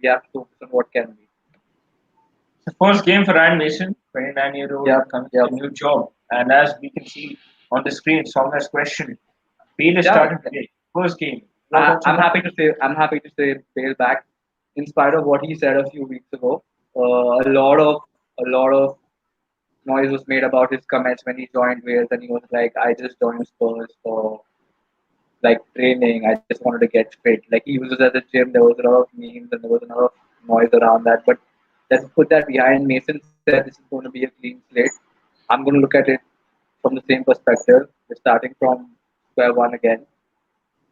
We have to focus on what can be. The first game for Ryan Mason, 29-year-old, Yep, coming to yep, a new job. And as we can see on the screen, Somna's question, Bale is yeah. starting today. First game. Your thoughts on I'm that? happy to say Bale back. In spite of what he said a few weeks ago, a lot of noise was made about his comments when he joined Wales, and he was like, "I just joined Spurs for like training. I just wanted to get fit." Like he was at the gym. There was a lot of memes and there was a lot of noise around that. But let's put that behind. Mason said this is going to be a clean slate. I'm going to look at it from the same perspective. We're starting from square one again,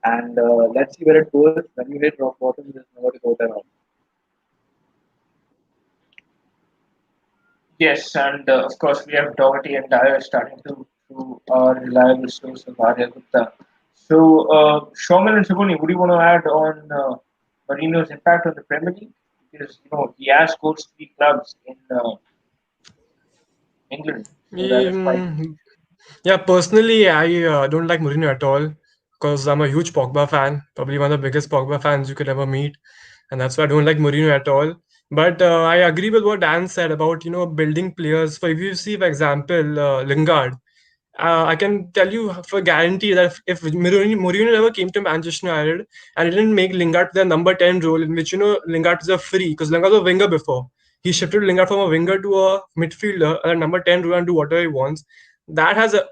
and let's see where it goes. When you hit rock bottom, there's nowhere to go there. Yes, and of course we have Doherty and Dyer starting to through our reliable source of Arya Gupta. So, Shawman and Suguni, would you want to add on Marino's impact on the Premier League? Because he has coached three clubs in England, so that is quite. Mm, yeah, personally, I don't like Mourinho at all because I'm a huge Pogba fan, probably one of the biggest Pogba fans you could ever meet, and that's why I don't like Mourinho at all. But I agree with what Dan said about building players. For if you see, for example, Lingard, I can tell you for guarantee that if Mourinho never came to Manchester United and didn't make Lingard their number 10 role, in which Lingard is a free because Lingard was a winger before. He shifted Lingard from a winger to a midfielder at number 10 role and do whatever he wants. That has a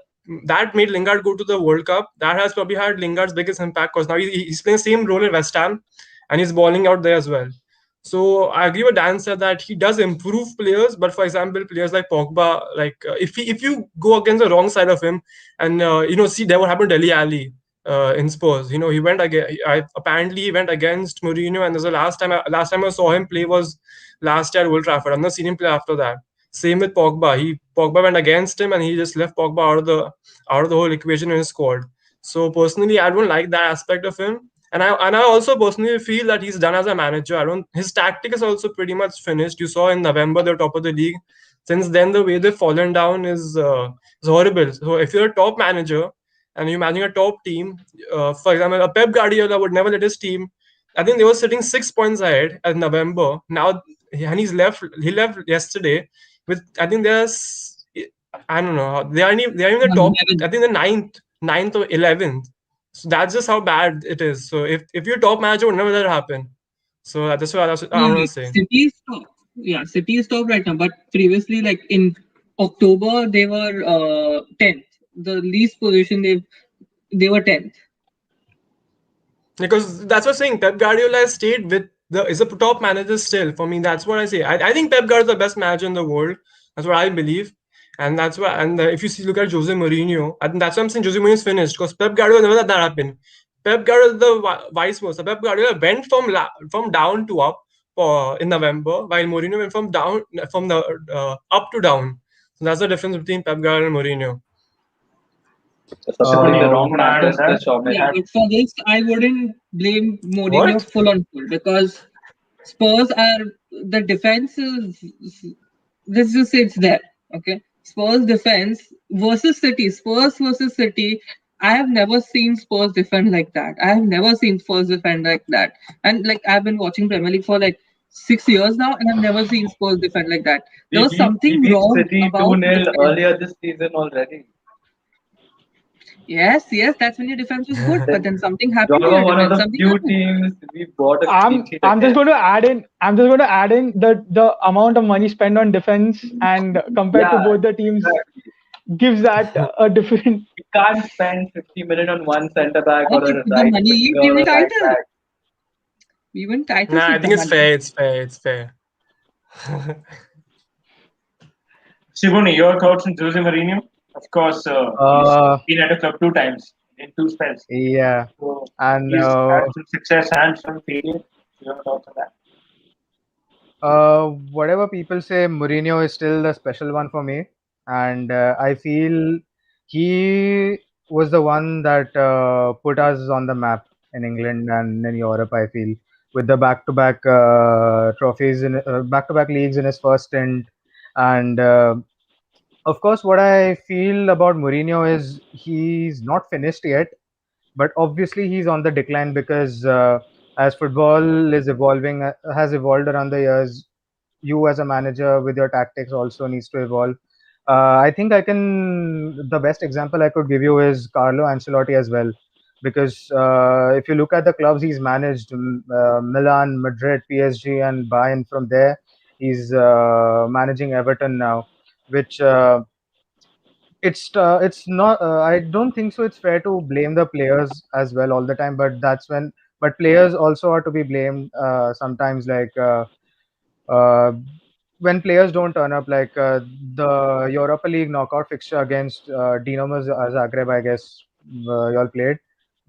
that made Lingard go to the World Cup. That has probably had Lingard's biggest impact because now he's playing the same role in West Ham and he's balling out there as well. So I agree with Dan said that he does improve players, but for example, players like Pogba, like if you go against the wrong side of him, and see there what happened to Dele Alli in Spurs. He went again. Apparently he went against Mourinho, and there's the last time I saw him play was last year at Old Trafford. I've not seen him play after that. Same with Pogba. Pogba went against him, and he just left Pogba out of the whole equation in his squad. So personally, I don't like that aspect of him. And I also personally feel that he's done as a manager. I don't. His tactic is also pretty much finished. You saw in November they're top of the league. Since then, the way they've fallen down is horrible. So if you're a top manager and you're managing a top team, for example, a Pep Guardiola would never let his team. I think they were sitting 6 points ahead at November. Now, and he's left. He left yesterday with I think there's I don't know. They are in the top. I think the ninth or 11th. So that's just how bad it is. So if you're top manager, would never let it happen. So that's what I want to say. City is top. Yeah, City is top right now. But previously, like in October, they were 10th. The least position they were 10th. Because that's what I'm saying. Pep Guardiola has stayed with is a top manager still for me. That's what I say. I think Pep Guardiola is the best manager in the world. That's what I believe, and that's why. And if you look at Jose Mourinho, I think that's why I'm saying Jose Mourinho is finished because Pep Guardiola never let that happen. Pep Guardiola is the vice versa. Pep Guardiola went from down to up in November, while Mourinho went from the up to down. So that's the difference between Pep Guardiola and Mourinho. Supporting the Shivani, wrong you want to add on Manchester that? Showman. Yeah, but for this, I wouldn't blame Mourinho What? full on full because Spurs are the defense is, let's just say it's there. Okay, Spurs defense versus City, Spurs versus City. I have never seen Spurs defend like that. I have never seen Spurs defend like that. And like I've been watching Premier League for like 6 years now, and I've never seen Spurs defend like that. There was We something beat wrong City about 2-0 defense. earlier this season already. Yes, yes, that's when your defense was good. But then something happened to Y'all were your one of defense. the Something few happened. teams we got a clean I'm sheet I'm just against. going to add in. I'm just going to add in the amount of money spent on defense and compared to Yeah, both the teams exactly. gives that a different. You can't spend 50 million on one centre back Yeah, or but a with the right money, winger we or win a right titles. back. We win titles Nah, I with the think it's money. fair. It's fair. It's fair. Shivani, your thoughts on Jose Mourinho? Of course, he's Uh, been at a club two times in two spells. yeah, So and he's had some success and some failure. Your thoughts on that? whatever people say, Mourinho is still the special one for me, and I feel he was the one that put us on the map in England and in Europe. I feel with the back-to-back trophies in back-to-back leagues in his first stint, and of course, what I feel about Mourinho is he's not finished yet, but obviously he's on the decline because as football is evolving, has evolved around the years, you as a manager with your tactics also needs to evolve. I think the best example I could give you is Carlo Ancelotti as well, because if you look at the clubs he's managed, Milan, Madrid, PSG, and Bayern. From there, he's managing Everton now, which it's not. I don't think so. It's fair to blame the players as well all the time, but players also are to be blamed sometimes. Uh, when players don't turn up, like the Europa League knockout fixture against Dinamo Zagreb, I guess y'all played.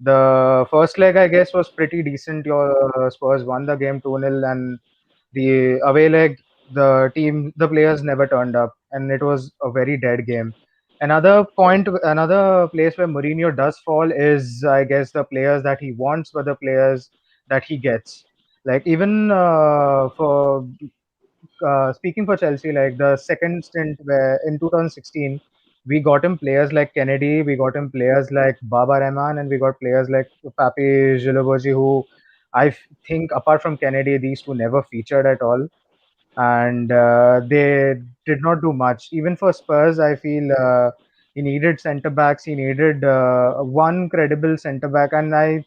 The first leg, I guess, was pretty decent. Your Spurs won the game 2-0, and the away leg, the players never turned up, and it was a very dead game. Another place where Mourinho does fall is, I guess, the players that he wants, but the players that he gets. Like even for speaking for Chelsea, like the second stint where in 2016, we got him players like Kennedy, we got him players like Baba Rahman, and we got players like Papi Jiloboji, who think apart from Kennedy, these two never featured at all, and they did not do much. Even for Spurs, I feel he needed centre backs. He needed one credible centre back, and I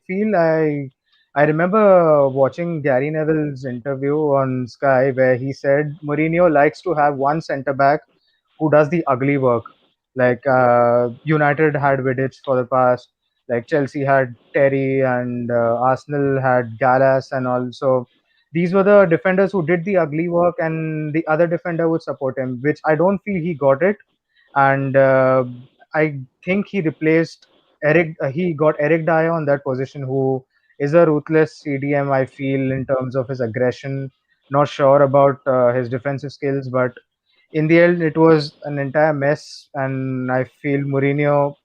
remember watching Gary Neville's interview on Sky where he said Mourinho likes to have one centre back who does the ugly work. Like United had Vidic for the past, like Chelsea had Terry, and Arsenal had Gallas, and also these were the defenders who did the ugly work, and the other defender would support him, which I don't feel he got it. And I think he replaced Eric. He got Eric Dyer on that position, who is a ruthless CDM. I feel in terms of his aggression. Not sure about his defensive skills, but in the end, it was an entire mess, and I feel Mourinho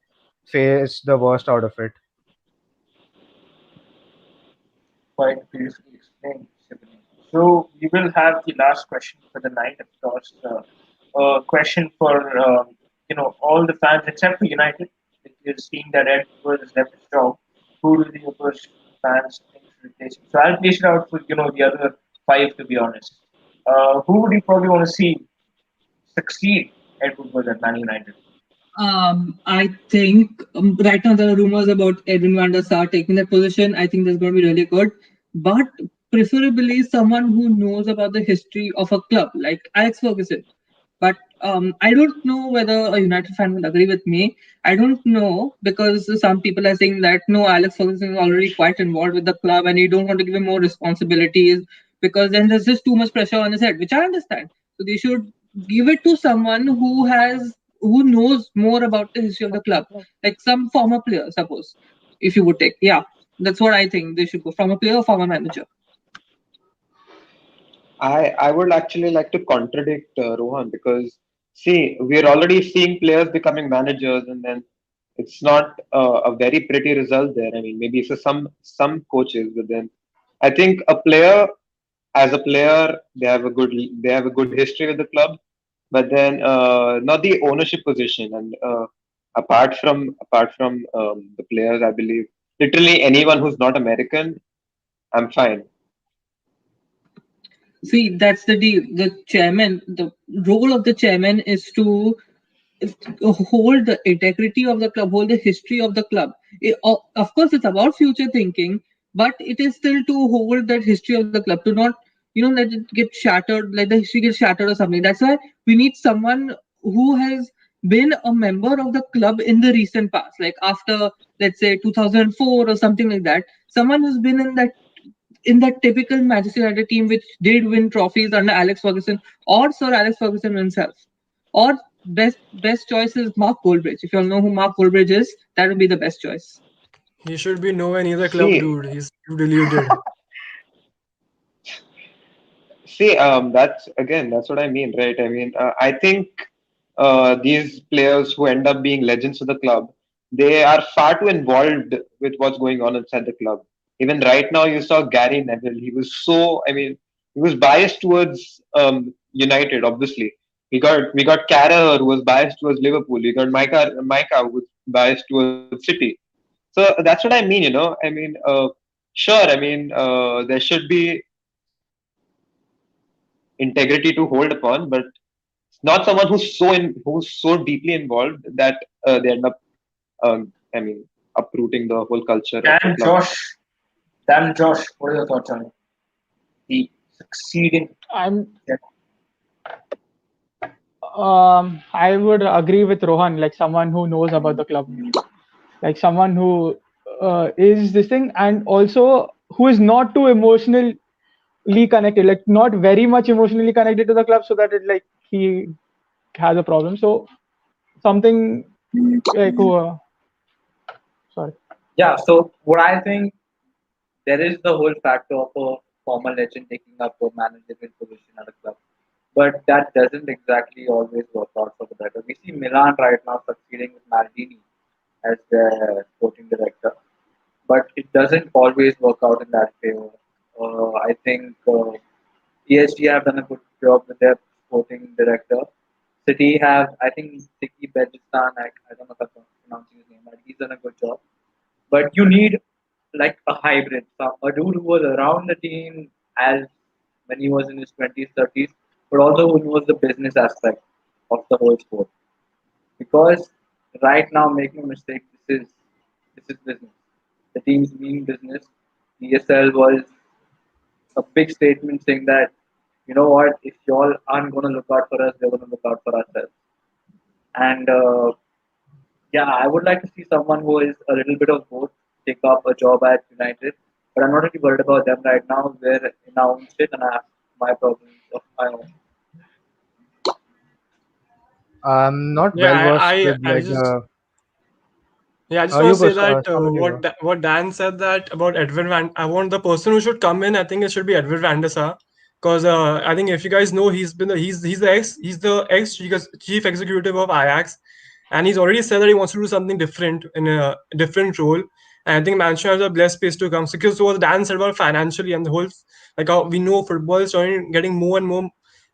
faced the worst out of it. Quite beautifully explained, Shivani. So we will have the last question for the night, of course. A question for all the fans except for United, because seeing that Ed Woodward has left his job, who do the opposing fans think should replace him? So I'll place it out for the other five, to be honest. Who would you probably want to see succeed Ed Woodward at Man United? I think right now there are rumors about Edwin van der Sar taking that position. I think that's going to be really good, but preferably someone who knows about the history of a club like Alex Ferguson. But I don't know whether a United fan will agree with me. I don't know because some people are saying that no, Alex Ferguson is already quite involved with the club and you don't want to give him more responsibilities because then there's just too much pressure on his head, which I understand. So they should give it to someone who knows more about the history of the club, like some former player, suppose. If you would take, yeah, that's what I think they should go from a player or former manager. I would actually like to contradict Rohan because see, we're already seeing players becoming managers, and then it's not a very pretty result there. I mean, maybe for some coaches, but then I think a player as a player they have a good history with the club, but then not the ownership position. And apart from the players, I believe literally anyone who's not American, I'm fine. See, that's the deal. The role of the chairman is to hold the integrity of the club, hold the history of the club. Of course, it's about future thinking, but it is still to hold that history of the club, to not, let it get shattered, let the history get shattered or something. That's why we need someone who has been a member of the club in the recent past, like after, let's say, 2004 or something like that. Someone who's been in that typical Manchester United team which did win trophies under Alex Ferguson or Sir Alex Ferguson himself. Or best choice is Mark Goldbridge. If you all know who Mark Goldbridge is, that would be the best choice. He should be nowhere near the club, See, dude. He's too deluded. See, that's what I mean, right? I mean, I think these players who end up being legends of the club, they are far too involved with what's going on inside the club. Even right now, you saw Gary Neville. I mean, he was biased towards United. Obviously, we got Carragher who was biased towards Liverpool. We got Micah who was biased towards City. So that's what I mean. I mean, sure. I mean, there should be integrity to hold upon, but not someone who's so deeply involved that they end up, I mean, uprooting the whole culture of the Dan club. Josh, Dan Josh, what are your thoughts on the succeeding? I'm Yeah, I would agree with Rohan, like someone who knows about the club, like someone who is this thing, and also who is not too emotionally connected, like not very much emotionally connected to the club, so that it like he has a problem. So something like who, sorry. Yeah, so what I think, there is the whole factor of a former legend taking up a managerial position at a club. But that doesn't exactly always work out for the better. We see Milan right now succeeding with Maldini as their sporting director, but it doesn't always work out in that favor. I think PSG have done a good job with their sporting director. City have, I think, Siki Begistan, I don't know if I'm pronouncing his name, but he's done a good job. But you need like a hybrid, a dude who was around the team as when he was in his 20s, 30s, but also who knows the business aspect of the whole sport. Because right now, make no mistake, this is business. The teams mean business. ESL was a big statement saying that, you know what, if y'all aren't going to look out for us, we're going to look out for ourselves. And yeah, I would like to see someone who is a little bit of both take up a job at United, but I'm not really worried about them right now. We're in our own shit, and I have my problems of my own. I'm not Yeah, well versed I, with I like just the. Yeah, I just want You to go. say that Start with you go. what Dan said that about Edwin Van. I want the person who should come in. I think it should be Edwin van der Sar, because I think if you guys know, he's the ex chief executive of Ajax, and he's already said that he wants to do something different in a different role. And I think Manchester has a blessed space to come. So, because what Dan said about financially and the whole, like how we know football is getting more and more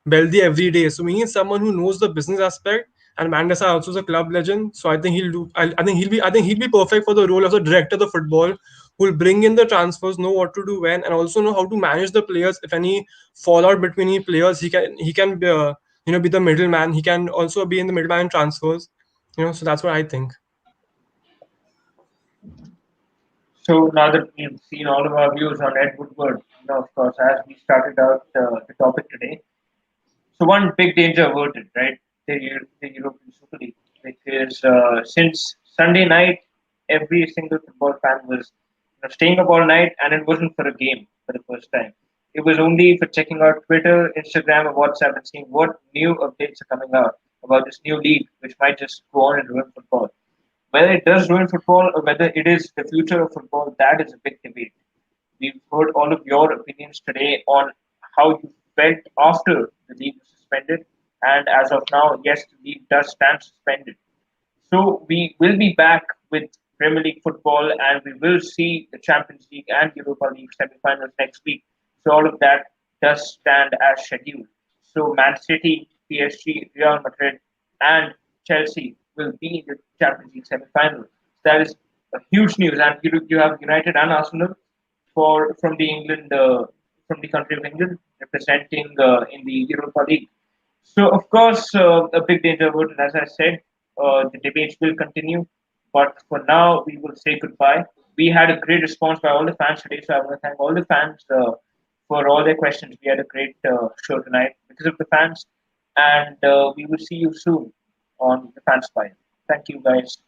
wealthy every day. So we need someone who knows the business aspect, and Mendes also is a club legend, so I think he'll do. I think he'll be perfect for the role of the director of the football, who'll bring in the transfers, know what to do when, and also know how to manage the players. If any fallout between any players, he can be, be the middleman. He can also be in the middleman in transfers. So that's what I think. so now that we've seen all of our views on Ed Woodward, of course, as we started out the topic today, so one big danger averted, right? the European Super League because since Sunday night, every single football fan was staying up all night, and it wasn't for a game for the first time. It was only for checking out Twitter, Instagram, and WhatsApp and seeing what new updates are coming out about this new league, which might just go on and ruin football. Whether it does ruin football or whether it is the future of football, that is a big debate. We've heard all of your opinions today on how you felt after the league was suspended. And as of now, yes, the league does stand suspended. So we will be back with Premier League football and we will see the Champions League and Europa League semi-finals next week. So all of that does stand as scheduled. So Man City, PSG, Real Madrid, and Chelsea will be in the Champions League semi-final. That is a huge news, and you have United and Arsenal for from the country of England representing in the Europa League. So, of course, a big danger would, and as I said, the debates will continue. But for now, we will say goodbye. We had a great response by all the fans today, so I want to thank all the fans for all their questions. We had a great show tonight because of the fans, and we will see you soon on the Fanspire. Thank you, guys.